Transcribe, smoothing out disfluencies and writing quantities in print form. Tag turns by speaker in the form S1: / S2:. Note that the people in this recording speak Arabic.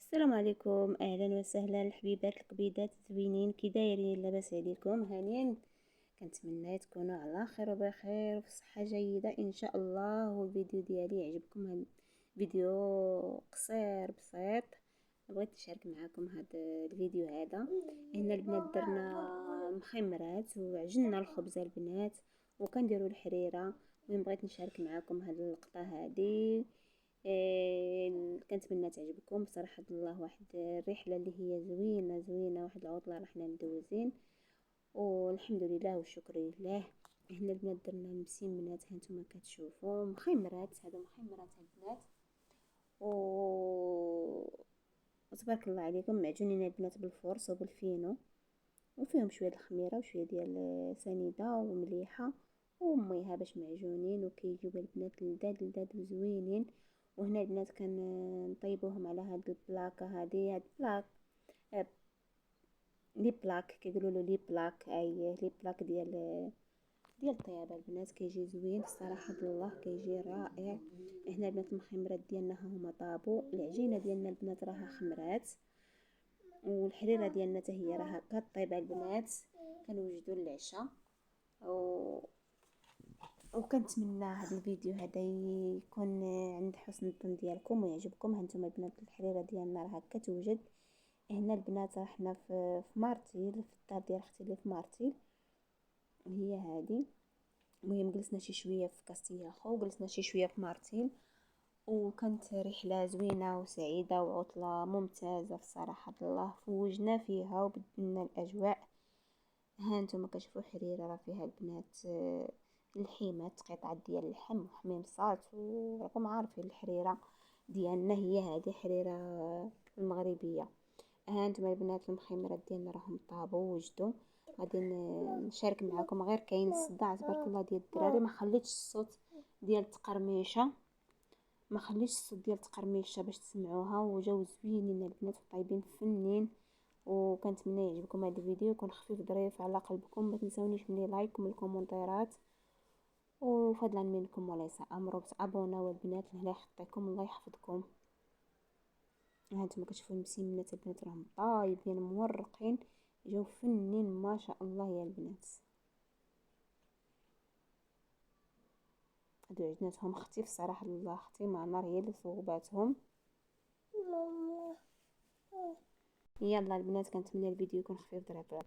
S1: السلام عليكم، اهلا وسهلا الحبيبات القبيدات الزوينين. كي دايرين؟ لاباس عليكم؟ هانيين. كنتمنى تكونوا على خير وبخير وفي صحه جيده ان شاء الله. والفيديو ديالي يعجبكم، هذا فيديو قصير بسيط. بغيت نشارك معكم هذا الفيديو هذا. هنا البنات درنا مخمرات وعجننا الخبزه البنات وكنديروا الحريره. المهم بغيت نشارك معكم هذه اللقطه هذه. كنتمنى تعجبكم بصراحه الله. واحد الرحله اللي هي زوينه زوينه، واحد العطله رحنا مدوزين والحمد لله والشكر لله. هنا البنات درنا مسمنات، هانتوما كتشوفوا مخمرات. هادو مخمرات البنات وتبارك الله عليكم، معجونين البنات بالفرص وبالفينو، وفيهم شويه الخميره وشويه ديال سنيده ومليحه وميها باش معجونين، وكيجيو البنات لذاذ لذاذ وزوينين. وهنا البنات نطيبوهم على هاد البلاكه هادي. هاد بلاك لي بلاك كيقولوا له لي بلاك، اي لي بلاك ديال الطيابه البنات. كيجي زوين الصراحه الله، كيجي رائع. هنا البنات المخمرات ديالنا ها هما طابو. العجينه ديالنا البنات راها خمرات، والحريره ديالنا حتى هي راها كطيب البنات. كنوجدوا العشاء وكنتمنى هذا الفيديو هذا يكون عند حسن الظن ديالكم ويعجبكم. هانتوما البنات الحريره ديالنا راه كتوجد. هنا البنات رحنا في مارتيل، في الدار ديال اختي اللي في مارتيل، هي هذه. المهم جلسنا شي شويه في كاستياخو، جلسنا شي شويه في مارتيل، وكانت رحله زوينه وسعيده وعطله ممتازه بصراحه الله. فوجنا فيها وبدلنا الاجواء. ها انتم كتشوفوا حريره راه فيها البنات الحيمات، قطعه ديال اللحم وحميمصات، وراكم عارفين الحريره ديالنا هي هذه حريره المغربيه. ها انتم البنات المخيمرات ديالنا راهم طابوا وجدوا. غادي نشارك معكم، غير كاين الصداع تبارك الله ديال الدراري، ما خليتش الصوت ديال التقرميشه، ما خليتش الصوت ديال التقرميشه باش تسمعوها. وجاو زوينين البنات وطايبين فنين. وكنتمنى يعجبكم هذا الفيديو، يكون خفيف ظريف على قلبكم. ما تنسونيش من لايك ومن الكومنتيرات، وفضلا منكم وليس امر تابوناو البنات. الله يخطيكم الله يحفظكم. هانتوما كتشوفوا المسمنات البنات راهم طايبين مورقين، جاو فنين ما شاء الله يا البنات. هادو عجناتهم خطيف صراحه الله، اختي مع نار هي اللي صوباتهم. يلا البنات كنتمنى الفيديو يكون خفيف ظريف.